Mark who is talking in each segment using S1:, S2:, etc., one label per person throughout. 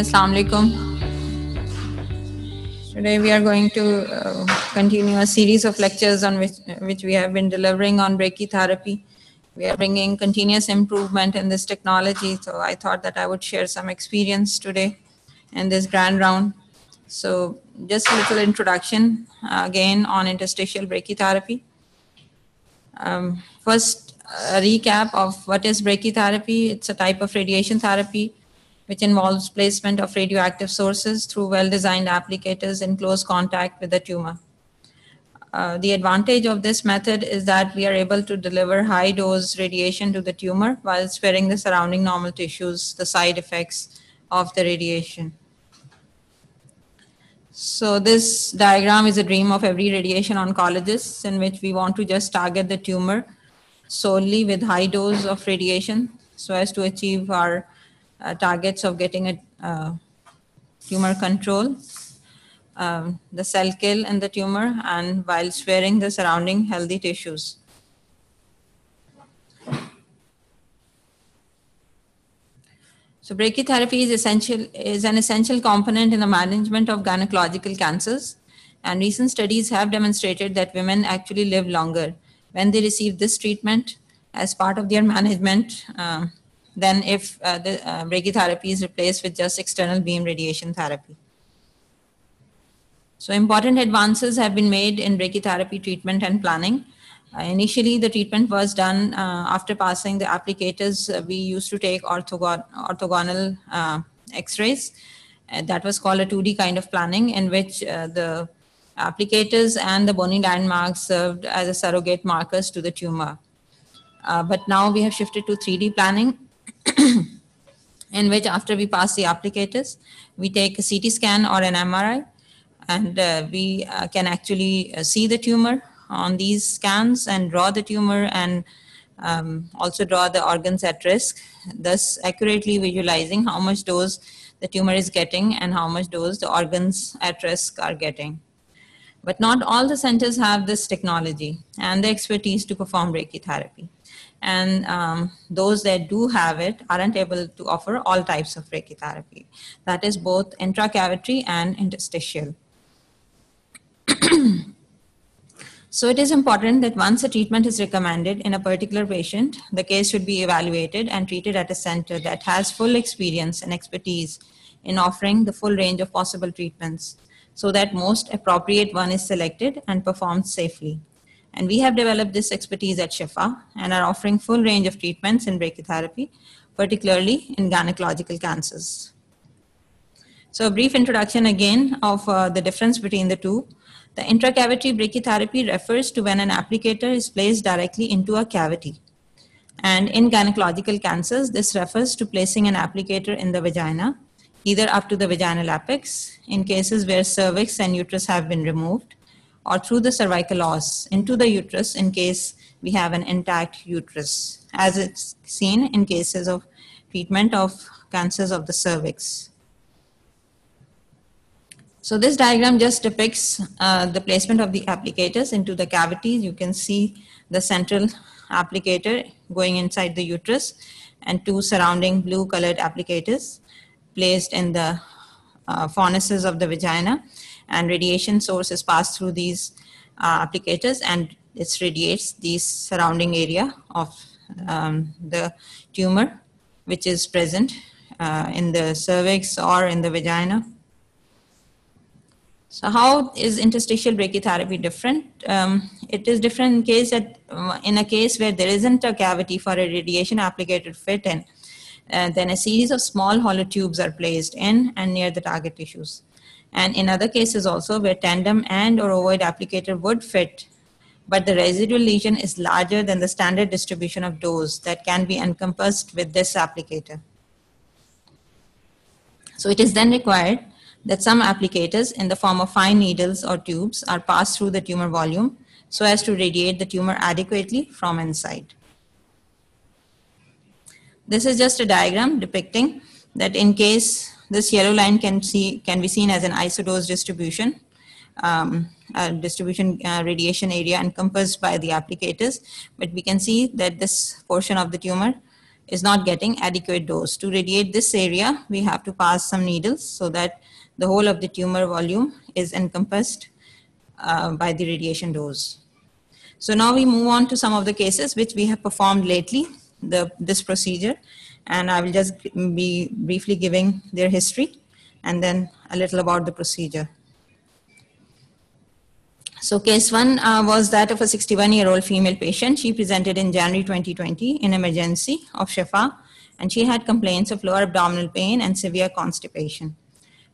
S1: Assalamu alaikum. Today we are going to continue a series of lectures on which we have been delivering on brachytherapy. We are bringing continuous improvement in this technology, so I thought that I would share some experience today in this grand round. So just a little introduction again on interstitial brachytherapy. First, a recap of what is brachytherapy. It's a type of radiation therapy which involves placement of radioactive sources through well-designed applicators in close contact with the tumor. The advantage of this method is that we are able to deliver high-dose radiation to the tumor while sparing the surrounding normal tissues the side effects of the radiation. So this diagram is a dream of every radiation oncologist, in which we want to just target the tumor solely with high dose of radiation so as to achieve our targets of getting a tumor control, the cell kill in the tumor, and while sparing the surrounding healthy tissues. So brachytherapy is an essential component in the management of gynecological cancers, and recent studies have demonstrated that women actually live longer when they receive this treatment as part of their management than if the brachytherapy is replaced with just external beam radiation therapy. So important advances have been made in brachytherapy treatment and planning. Initially, the treatment was done after passing the applicators. We used to take orthogonal X-rays. That was called a 2D kind of planning, in which the applicators and the bony landmarks served as a surrogate markers to the tumor. But now we have shifted to 3D planning, in which after we pass the applicators, we take a CT scan or an MRI, and we can actually see the tumor on these scans and draw the tumor and also draw the organs at risk, thus accurately visualizing how much dose the tumor is getting and how much dose the organs at risk are getting. But not all the centers have this technology and the expertise to perform brachytherapy. And those that do have it aren't able to offer all types of brachytherapy. That is both intracavitary and interstitial. So it is important that once a treatment is recommended in a particular patient, the case should be evaluated and treated at a center that has full experience and expertise in offering the full range of possible treatments, so that most appropriate one is selected and performed safely. And we have developed this expertise at Shifa and are offering full range of treatments in brachytherapy, particularly in gynecological cancers. So a brief introduction again of the difference between the two. The intracavitary brachytherapy refers to when an applicator is placed directly into a cavity. And in gynecological cancers, this refers to placing an applicator in the vagina, either up to the vaginal apex, in cases where cervix and uterus have been removed, or through the cervical os into the uterus in case we have an intact uterus, as it's seen in cases of treatment of cancers of the cervix. So this diagram just depicts the placement of the applicators into the cavities. You can see the central applicator going inside the uterus and two surrounding blue colored applicators placed in the fornices of the vagina, and radiation source is passed through these applicators, and it radiates the surrounding area of the tumor which is present in the cervix or in the vagina. So how is interstitial brachytherapy different? It is different in a case where there isn't a cavity for a radiation applicator to fit in. Then a series of small hollow tubes are placed in and near the target tissues. And in other cases also where tandem and or ovoid applicator would fit, but the residual lesion is larger than the standard distribution of dose that can be encompassed with this applicator. So it is then required that some applicators in the form of fine needles or tubes are passed through the tumor volume so as to radiate the tumor adequately from inside. This is just a diagram depicting that in case this yellow line can be seen as an isodose distribution, radiation area encompassed by the applicators, but we can see that this portion of the tumor is not getting adequate dose. To radiate this area, we have to pass some needles so that the whole of the tumor volume is encompassed by the radiation dose. So now we move on to some of the cases which we have performed lately, this procedure, and I will just be briefly giving their history and then a little about the procedure. So case 1 was that of a 61-year-old female patient. She presented in January 2020 in emergency of Shifa, and she had complaints of lower abdominal pain and severe constipation.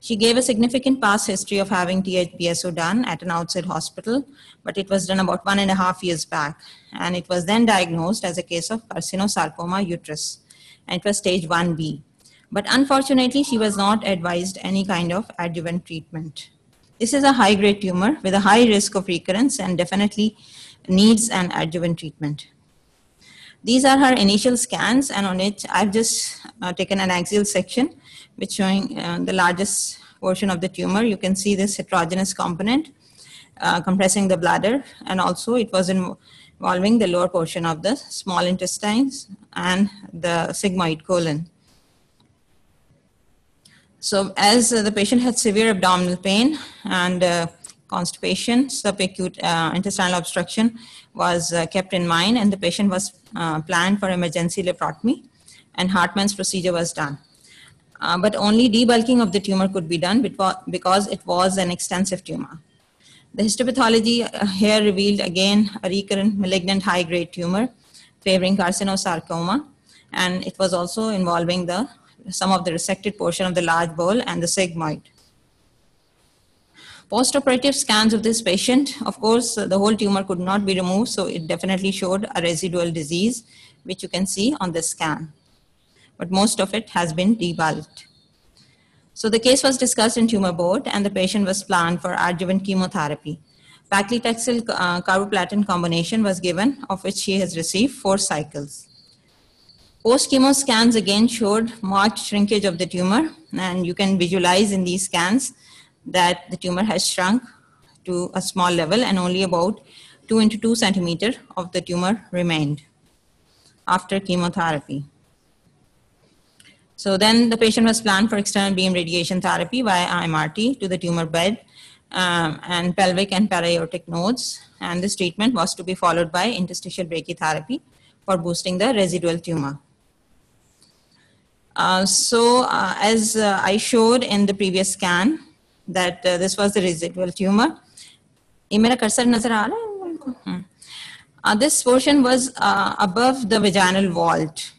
S1: She gave a significant past history of having THBSO done at an outside hospital, but it was done about 1.5 years back. And it was then diagnosed as a case of carcinosarcoma uterus, and it was stage 1B. But unfortunately, she was not advised any kind of adjuvant treatment. This is a high-grade tumor with a high risk of recurrence and definitely needs an adjuvant treatment. These are her initial scans, and on it, I've just taken an axial section, which showing the largest portion of the tumor. You can see this heterogeneous component compressing the bladder, and also it was involving the lower portion of the small intestines and the sigmoid colon. So as the patient had severe abdominal pain and constipation, subacute intestinal obstruction was kept in mind, and the patient was planned for emergency laparotomy, and Hartmann's procedure was done. But only debulking of the tumor could be done because it was an extensive tumor. The histopathology here revealed again a recurrent malignant high-grade tumor favoring carcinosarcoma, and it was also involving some of the resected portion of the large bowel and the sigmoid. Postoperative scans of this patient, of course, the whole tumor could not be removed, so it definitely showed a residual disease, which you can see on the scan. But most of it has been debulked. So the case was discussed in tumor board, and the patient was planned for adjuvant chemotherapy. Paclitaxel carboplatin combination was given, of which she has received 4 cycles. Post-chemo scans again showed marked shrinkage of the tumor, and you can visualize in these scans that the tumor has shrunk to a small level, and only about 2 into 2 centimeter of the tumor remained after chemotherapy. So then the patient was planned for external beam radiation therapy via IMRT to the tumor bed and pelvic and para-aortic nodes, and this treatment was to be followed by interstitial brachytherapy for boosting the residual tumor. As I showed in the previous scan, that this was the residual tumor. This portion was above the vaginal vault.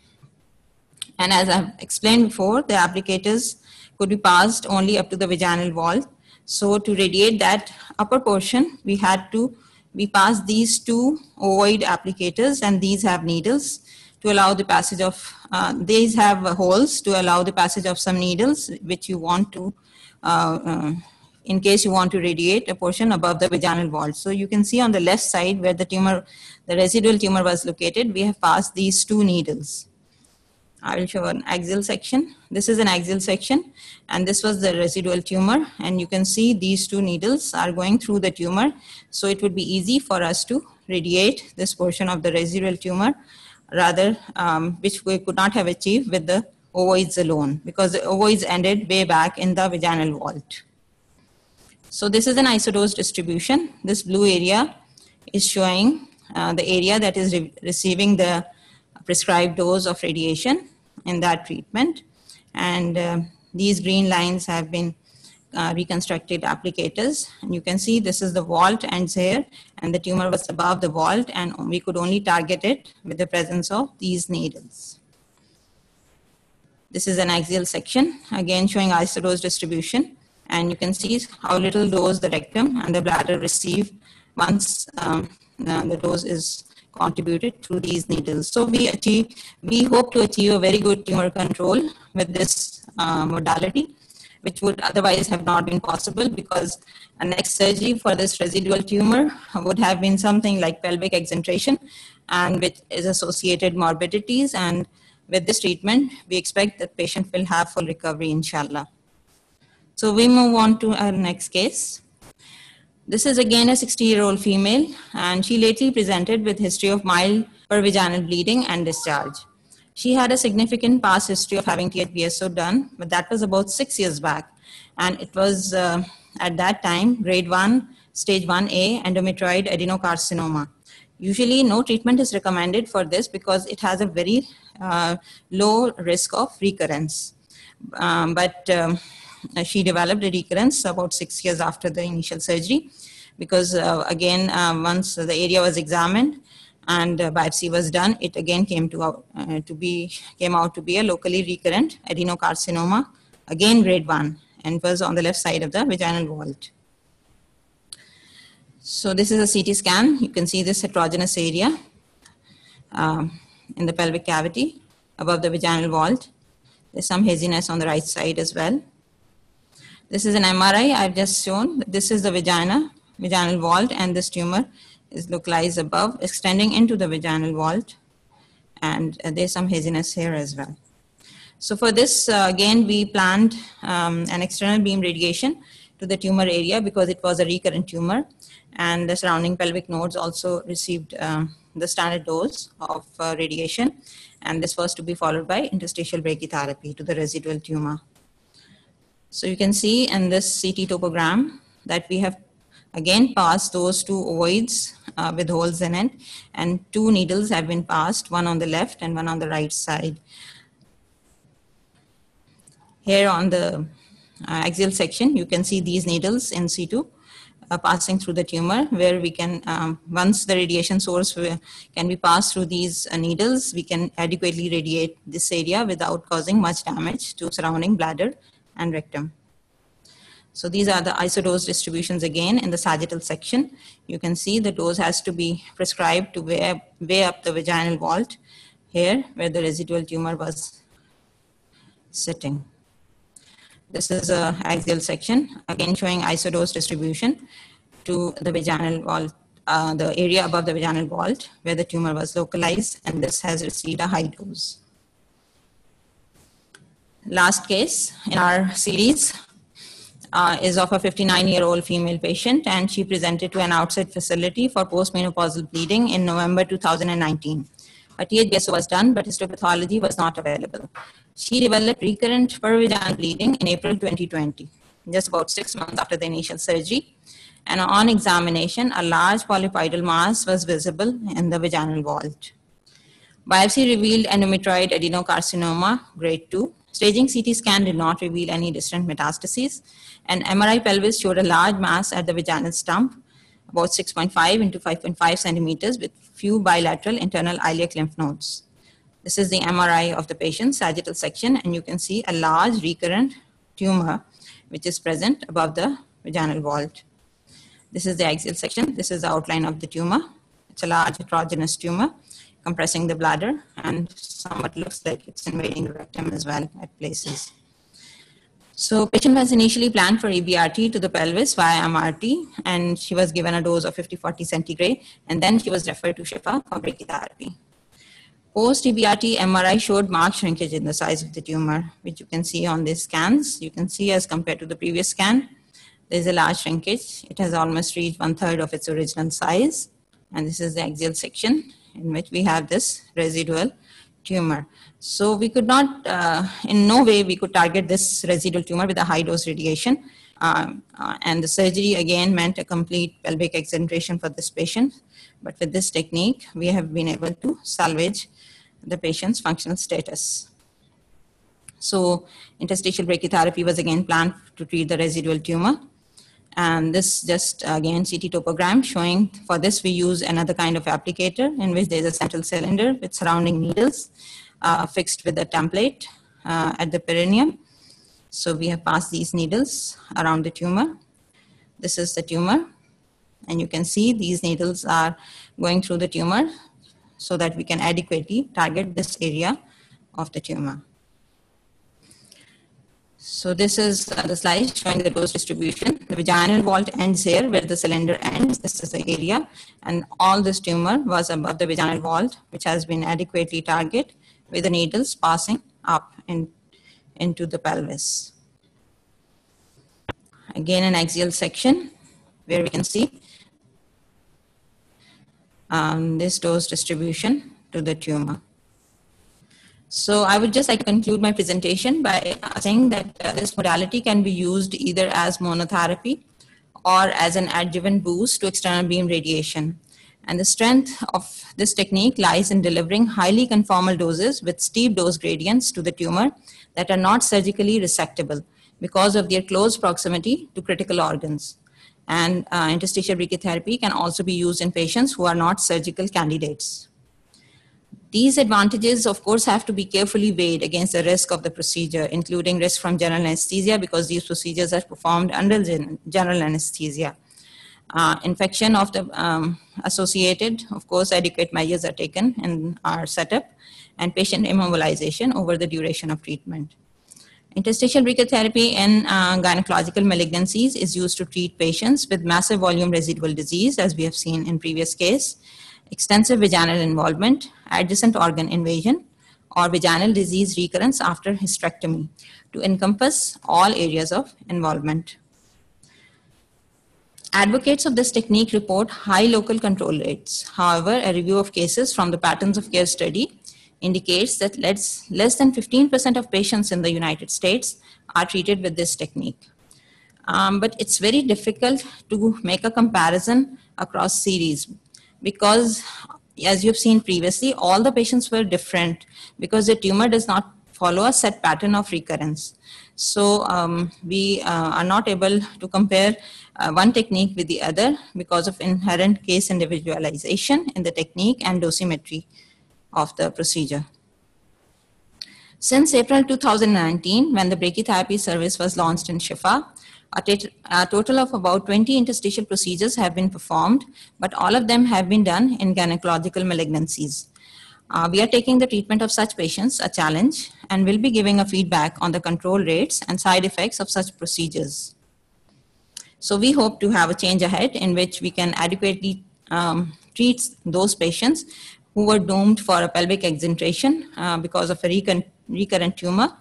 S1: And as I've explained before, the applicators could be passed only up to the vaginal vault. So to radiate that upper portion, we passed these 2 ovoid applicators, and these have needles to allow the passage of, these have holes to allow the passage of some needles, which you want to, in case you want to radiate a portion above the vaginal vault. So you can see on the left side where the residual tumor was located, we have passed these 2 needles. I will show an axial section. This is an axial section, and this was the residual tumor, and you can see these 2 needles are going through the tumor. So it would be easy for us to radiate this portion of the residual tumor, rather which we could not have achieved with the ovoids alone, because the ovoids ended way back in the vaginal vault. So this is an isodose distribution. This blue area is showing the area that is receiving the prescribed dose of radiation in that treatment. And these green lines have been reconstructed applicators. And you can see this is the vault ends here, and the tumor was above the vault, and we could only target it with the presence of these needles. This is an axial section, again showing isodose distribution. And you can see how little dose the rectum and the bladder receive once the dose is contributed through these needles. So we hope to achieve a very good tumor control with this modality, which would otherwise have not been possible, because a next surgery for this residual tumor would have been something like pelvic exentration, and which is associated morbidities. And with this treatment, we expect that patient will have full recovery, inshallah. So we move on to our next case. This is again a 60-year-old female, and she lately presented with history of mild pervaginal bleeding and discharge. She had a significant past history of having THBSO done, but that was about 6 years back. And it was at that time, grade 1, stage 1A, endometrioid adenocarcinoma. Usually no treatment is recommended for this because it has a very low risk of recurrence. But she developed a recurrence about 6 years after the initial surgery because again, once the area was examined and biopsy was done, it again came out to be a locally recurrent adenocarcinoma, again grade 1, and was on the left side of the vaginal vault. So this is a CT scan. You can see this heterogeneous area in the pelvic cavity above the vaginal vault. There's some haziness on the right side as well. This is an MRI I've just shown. This is the vaginal vault, and this tumor is localized above, extending into the vaginal vault. And there's some haziness here as well. So for this, again, we planned an external beam radiation to the tumor area because it was a recurrent tumor. And the surrounding pelvic nodes also received the standard dose of radiation. And this was to be followed by interstitial brachytherapy to the residual tumor. So you can see in this CT topogram that we have again passed those two ovoids with holes in it, and two needles have been passed, one on the left and one on the right side. Here on the axial section, you can see these needles in situ passing through the tumor, where we can, once the radiation source can be passed through these needles, we can adequately radiate this area without causing much damage to surrounding bladder and rectum. So these are the isodose distributions again in the sagittal section. You can see the dose has to be prescribed to way up the vaginal vault here where the residual tumor was sitting. This is a axial section, again showing isodose distribution to the vaginal vault, the area above the vaginal vault where the tumor was localized, and this has received a high dose. Last case in our series is of a 59-year-old female patient, and she presented to an outside facility for postmenopausal bleeding in November 2019. A THBSO was done, but histopathology was not available. She developed recurrent pervaginal bleeding in April 2020, just about 6 months after the initial surgery. And on examination, a large polypoidal mass was visible in the vaginal vault. Biopsy revealed endometrioid adenocarcinoma, grade 2. Staging CT scan did not reveal any distant metastases. And MRI pelvis showed a large mass at the vaginal stump, about 6.5 into 5.5 centimeters with few bilateral internal iliac lymph nodes. This is the MRI of the patient's sagittal section, and you can see a large recurrent tumor which is present above the vaginal vault. This is the axial section. This is the outline of the tumor. It's a large heterogeneous tumor compressing the bladder, and somewhat looks like it's invading the rectum as well at places. So patient was initially planned for EBRT to the pelvis via MRT, and she was given a dose of 50-40 centigrade, and then she was referred to Shifa for brachytherapy. Post-EBRT MRI showed marked shrinkage in the size of the tumor, which you can see on these scans. You can see as compared to the previous scan, there's a large shrinkage. It has almost reached 1/3 of its original size. And this is the axial section in which we have this residual tumor. So we could not, in no way we could target this residual tumor with a high dose radiation. And the surgery again meant a complete pelvic excision for this patient. But with this technique, we have been able to salvage the patient's functional status. So interstitial brachytherapy was again planned to treat the residual tumor. And this just again CT topogram showing, for this we use another kind of applicator in which there's a central cylinder with surrounding needles fixed with a template at the perineum. So we have passed these needles around the tumor. This is the tumor, and you can see these needles are going through the tumor so that we can adequately target this area of the tumor. So this is the slide showing the dose distribution. The vaginal vault ends here where the cylinder ends. This is the area, and all this tumor was above the vaginal vault, which has been adequately targeted with the needles passing up into the pelvis. Again, an axial section where we can see this dose distribution to the tumor. So I would just like to conclude my presentation by saying that this modality can be used either as monotherapy or as an adjuvant boost to external beam radiation. And the strength of this technique lies in delivering highly conformal doses with steep dose gradients to the tumor that are not surgically resectable because of their close proximity to critical organs. And interstitial brachytherapy can also be used in patients who are not surgical candidates. These advantages, of course, have to be carefully weighed against the risk of the procedure, including risk from general anesthesia, because these procedures are performed under general anesthesia. Infection of the associated, of course, adequate measures are taken in our setup, and patient immobilization over the duration of treatment. Interstitial brachytherapy in gynecological malignancies is used to treat patients with massive volume residual disease, as we have seen in previous case, extensive vaginal involvement, adjacent organ invasion, or vaginal disease recurrence after hysterectomy to encompass all areas of involvement. Advocates of this technique report high local control rates. However, a review of cases from the Patterns of Care study indicates that less than 15% of patients in the United States are treated with this technique. But it's very difficult to make a comparison across series because, as you've seen previously, all the patients were different because the tumor does not follow a set pattern of recurrence. So we are not able to compare one technique with the other because of inherent case individualization in the technique and dosimetry of the procedure. Since April 2019, when the brachytherapy service was launched in Shifa, a total of about 20 interstitial procedures have been performed, but all of them have been done in gynecological malignancies. We are taking the treatment of such patients a challenge and will be giving a feedback on the control rates and side effects of such procedures. So we hope to have a change ahead in which we can adequately treat those patients who were doomed for a pelvic exentration because of a recurrent tumor,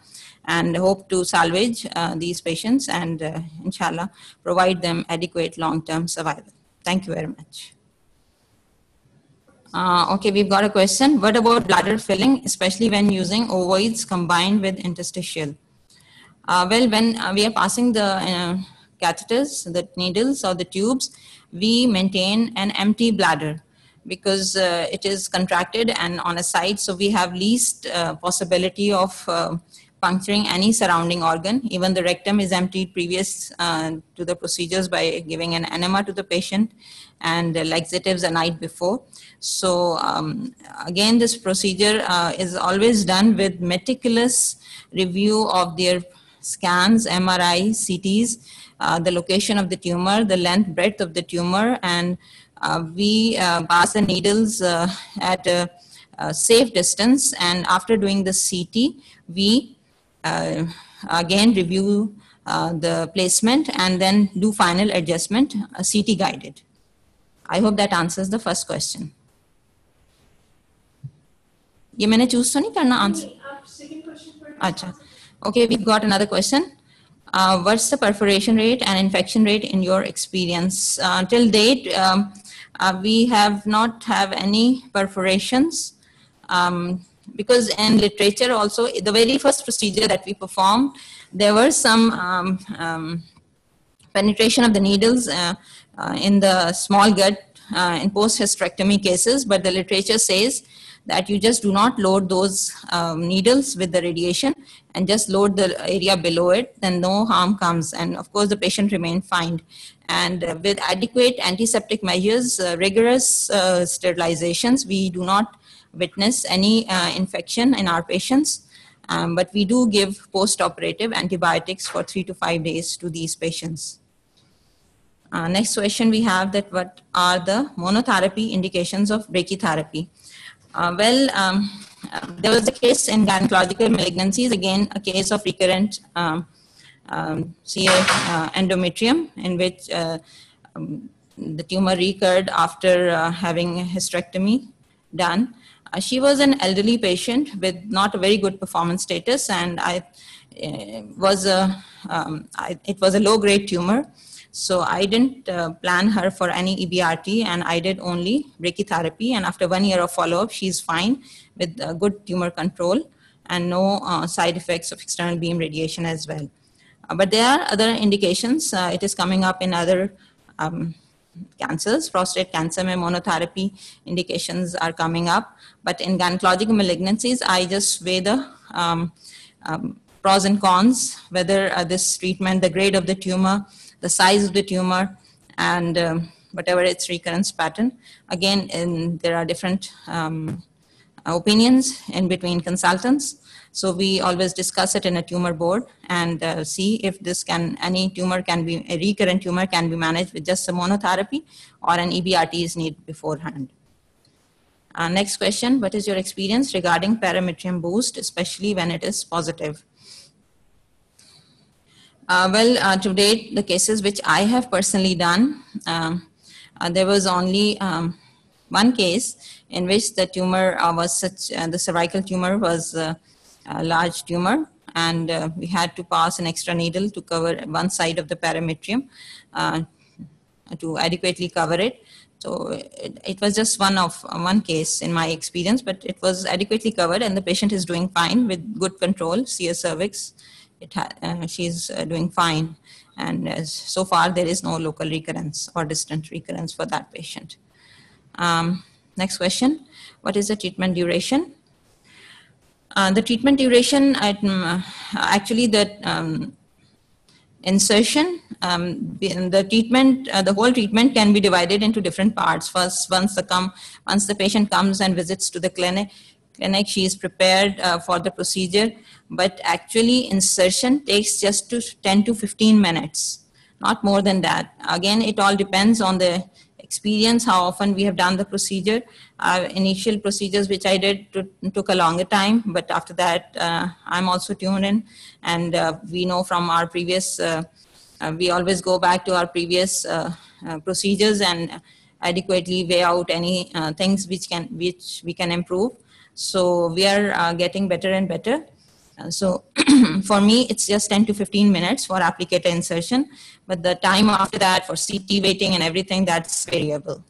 S1: and hope to salvage these patients and inshallah provide them adequate long-term survival. Thank you very much. Okay, we've got a question. What about bladder filling, especially when using ovoids combined with interstitial? Well, when we are passing the catheters, the needles or the tubes, we maintain an empty bladder because it is contracted and on a side, so we have least possibility of puncturing any surrounding organ. Even the rectum is emptied previous to the procedures by giving an enema to the patient and laxatives a night before. So again, this procedure is always done with meticulous review of their scans, MRI, CTs, the location of the tumor, the length, breadth of the tumor, and we pass the needles at a safe distance. And after doing the CT, we again review the placement and then do final adjustment, CT guided. I hope that answers the first question. ये मैंने choose तो नहीं करना answer? अच्छा. Okay, we've got another question. What's the perforation rate and infection rate in your experience? Till date, we have not have any perforations. Because in literature also, the very first procedure that we performed, there were some penetration of the needles in the small gut in post-hysterectomy cases, but the literature says that you just do not load those needles with the radiation and just load the area below it, then no harm comes. And of course, the patient remained fine. And with adequate antiseptic measures, rigorous sterilizations, we do not witness any infection in our patients, but we do give post-operative antibiotics for 3 to 5 days to these patients. Next question we have that what are the monotherapy indications of brachytherapy? There was a case in gynecological malignancies, again a case of recurrent endometrium in which the tumor recurred after having a hysterectomy done. She was an elderly patient with not a very good performance status, and it was a low-grade tumor. So I didn't plan her for any EBRT, and I did only brachytherapy. And after 1 year of follow-up, she's fine with good tumor control. and no side effects of external beam radiation as well. But there are other indications. It is coming up in other cancers. Prostate cancer mein monotherapy indications are coming up. But in gynecological malignancies, I just weigh the pros and cons, whether this treatment, the grade of the tumor, the size of the tumor, and whatever its recurrence pattern. Again, there are different opinions in between consultants. So we always discuss it in a tumor board and see if any tumor can be, a recurrent tumor can be managed with just a monotherapy, or an EBRT is needed beforehand. Next question, what is your experience regarding parametrium boost, especially when it is positive? To date, the cases which I have personally done, there was only one case in which the tumor was the cervical tumor was a large tumor, and we had to pass an extra needle to cover one side of the parametrium to adequately cover it. So it was just one case in my experience, but it was adequately covered, and the patient is doing fine with good control. See her cervix, she's doing fine, and so far there is no local recurrence or distant recurrence for that patient. Next question, what is the treatment duration? The treatment duration, actually the insertion, the whole treatment can be divided into different parts. First, once the patient comes and visits to the clinic, she is prepared for the procedure, but actually insertion takes just 10 to 15 minutes, not more than that. Again, it all depends on the experience, how often we have done the procedure. Initial procedures which I did took a longer time, but after that I'm also tuned in, and we know from our previous, we always go back to our previous procedures and adequately weigh out any things which we can improve. So we are getting better and better. So for me, it's just 10 to 15 minutes for applicator insertion, but the time after that for CT waiting and everything, that's variable.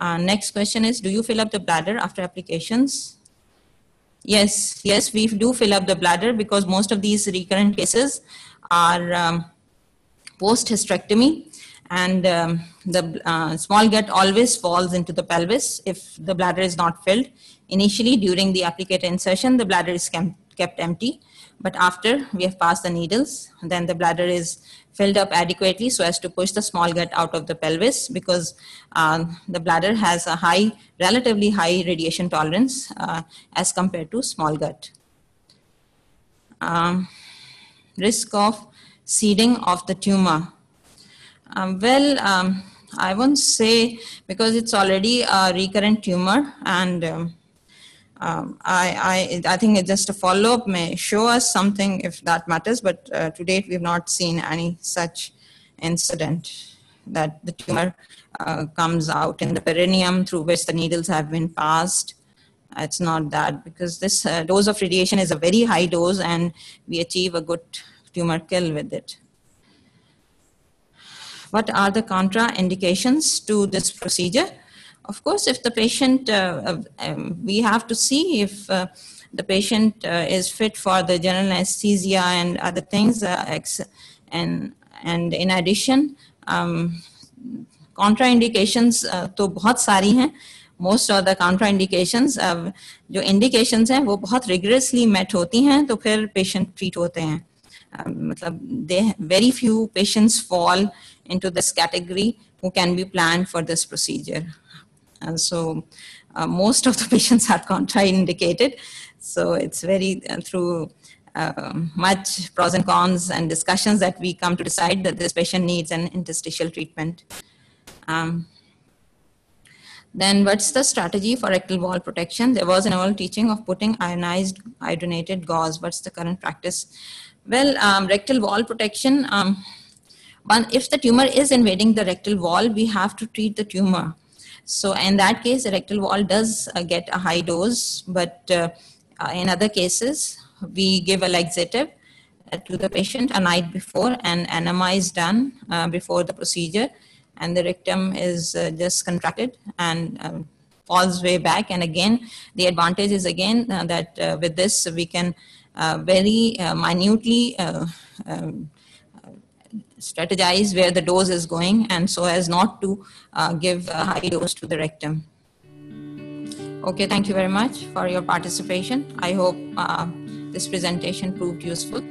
S1: Next question is, do you fill up the bladder after applications? Yes, we do fill up the bladder, because most of these recurrent cases are post-hysterectomy, and the small gut always falls into the pelvis if the bladder is not filled. Initially, during the applicator insertion, the bladder is kept empty, but after we have passed the needles, then the bladder is filled up adequately so as to push the small gut out of the pelvis, because the bladder has a relatively high radiation tolerance as compared to small gut. Risk of seeding of the tumor. I won't say, because it's already a recurrent tumor, and I think it's just a follow-up may show us something if that matters, but to date we've not seen any such incident that the tumor comes out in the perineum through which the needles have been passed. It's not that, because this dose of radiation is a very high dose and we achieve a good tumor kill with it. What are the contraindications to this procedure? Of course, if the patient, we have to see if the patient is fit for the general anesthesia and other things, and in addition, contraindications तो बहुत सारी हैं. Most of the contraindications, जो indications हैं वो बहुत rigorously met होती हैं, तो फिर patient treat होते हैं. मतलब very few patients fall into this category who can be planned for this procedure. And so most of the patients are contraindicated. So it's very through much pros and cons and discussions that we come to decide that this patient needs an interstitial treatment. Then what's the strategy for rectal wall protection? There was an old teaching of putting ionized hydrogenated gauze. What's the current practice? Well, rectal wall protection, if the tumor is invading the rectal wall, we have to treat the tumor. So in that case, the rectal wall does get a high dose, but in other cases, we give a laxative to the patient a night before, and enema is done before the procedure, and the rectum is just contracted, and falls way back. And again, the advantage is again that with this we can very minutely strategize where the dose is going, and so as not to give a high dose to the rectum. Okay, thank you very much for your participation. I hope this presentation proved useful.